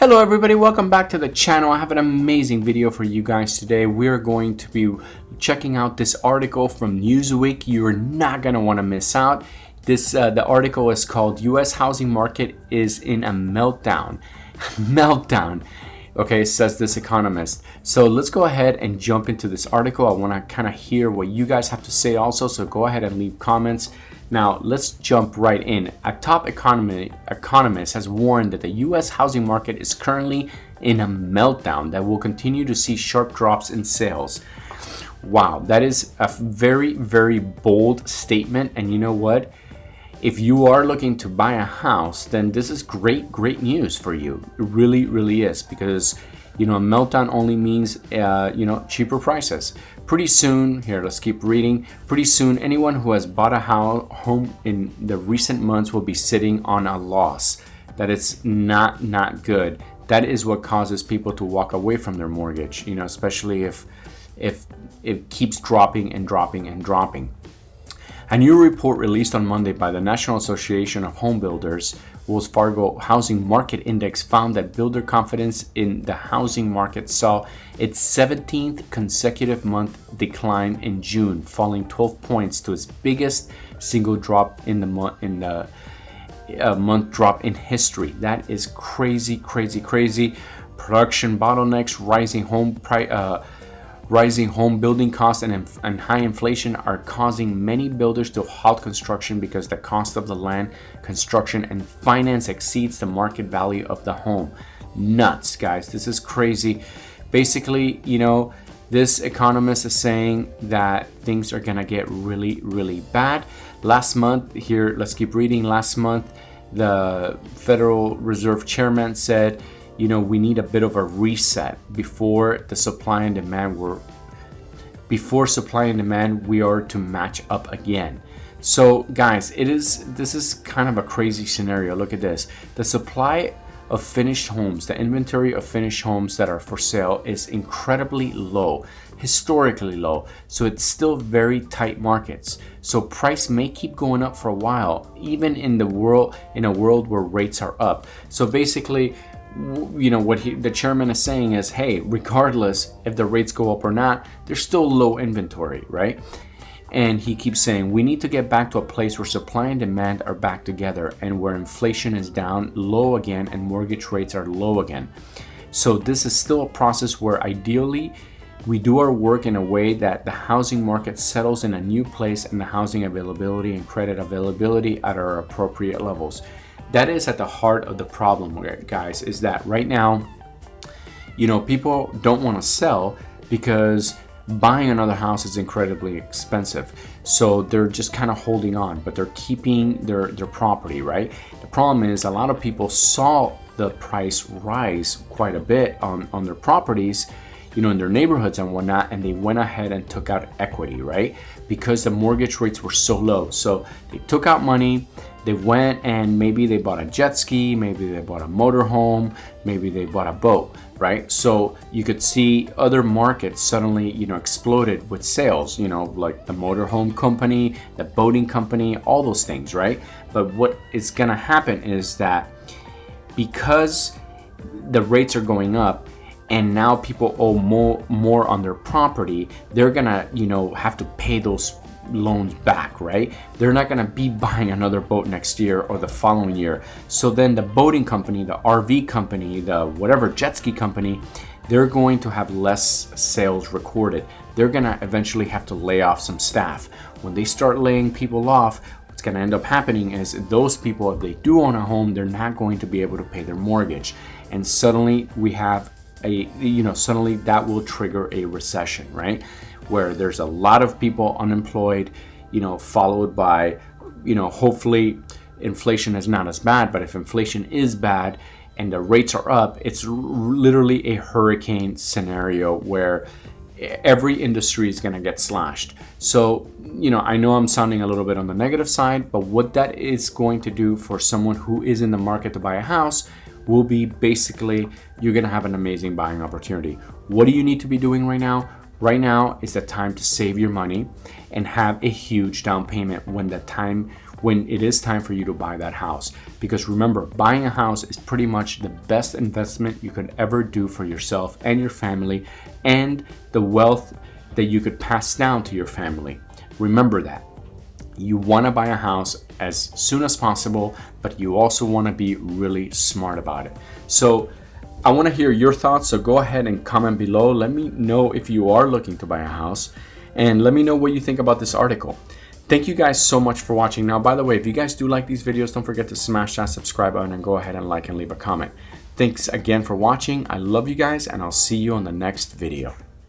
Hello everybody, welcome back to the channel. I have an amazing video for you guys today. We're going to be checking out this article from NEWSWEEK. You're not going to want to miss out. The article is called U.S. Housing Market is in a Meltdown. Meltdown. Okay, says this economist. So let's go ahead and jump into this article. I want to kind of hear what you guys have to say also, so go ahead and leave comments. Now, let's jump right in. A top economist has warned that the U.S. housing market is currently in a meltdown that will continue to see sharp drops in sales. Wow, that is a very, very bold statement. And you know what? If you are looking to buy a house, then this is great news for you. It really, really is, because a meltdown only means cheaper prices. Pretty soon, here, let's keep reading. Pretty soon, anyone who has bought a home in the recent months will be sitting on a loss. That is not good. That is what causes people to walk away from their mortgage, especially if it keeps dropping and dropping and dropping. A new report released on Monday by the National Association of Homebuilders, Fargo Housing Market Index, found that builder confidence in the housing market saw its 17th consecutive month decline in June, falling 12 points to its biggest single drop in the month drop in history. That is crazy. Production bottlenecks, rising home building costs and high inflation are causing many builders to halt construction because the cost of the land, construction, and finance exceeds the market value of the home. Nuts, guys. This is crazy. Basically, this economist is saying that things are gonna get really bad. Last month, here, let's keep reading. Last month, the Federal Reserve chairman said, we need a bit of a reset before supply and demand we are to match up again. So guys, this is kind of a crazy scenario. Look at this. The supply of finished homes, the inventory of finished homes that are for sale is incredibly low, historically low. So it's still very tight markets. So price may keep going up for a while, even in a world where rates are up. So basically, what the chairman is saying is, hey, regardless if the rates go up or not, there's still low inventory, right? And he keeps saying we need to get back to a place where supply and demand are back together and where inflation is down low again and mortgage rates are low again. So this is still a process where ideally we do our work in a way that the housing market settles in a new place and the housing availability and credit availability at our appropriate levels. That is at the heart of the problem, guys, is that right now, people don't want to sell because buying another house is incredibly expensive. So they're just kind of holding on, but they're keeping their property, right? The problem is a lot of people saw the price rise quite a bit on their properties, in their neighborhoods and whatnot, and they went ahead and took out equity, right? Because the mortgage rates were so low. So they took out money, they went and maybe they bought a jet ski, maybe they bought a motorhome, maybe they bought a boat, right? So you could see other markets suddenly, exploded with sales, like the motorhome company, the boating company, all those things, right? But what is gonna happen is that because the rates are going up, and now people owe more on their property, they're gonna, have to pay those loans back, right? They're not gonna be buying another boat next year or the following year. So then the boating company, the RV company, the whatever jet ski company, they're going to have less sales recorded. They're gonna eventually have to lay off some staff. When they start laying people off, what's gonna end up happening is those people, if they do own a home, they're not going to be able to pay their mortgage. And suddenly we have suddenly that will trigger a recession, right? Where there's a lot of people unemployed, followed by, hopefully inflation is not as bad, but if inflation is bad and the rates are up, it's literally a hurricane scenario where every industry is going to get slashed. So, I know I'm sounding a little bit on the negative side, but what that is going to do for someone who is in the market to buy a house will be basically, you're gonna have an amazing buying opportunity. What do you need to be doing right now? Right now is the time to save your money and have a huge down payment when when it is time for you to buy that house. Because remember, buying a house is pretty much the best investment you could ever do for yourself and your family, and the wealth that you could pass down to your family. Remember that. You want to buy a house as soon as possible, but you also want to be really smart about it. So I want to hear your thoughts, so go ahead and comment below. Let me know if you are looking to buy a house, and let me know what you think about this article. Thank you guys so much for watching. Now, by the way, if you guys do like these videos, don't forget to smash that subscribe button and go ahead and like and leave a comment. Thanks again for watching. I love you guys, and I'll see you on the next video.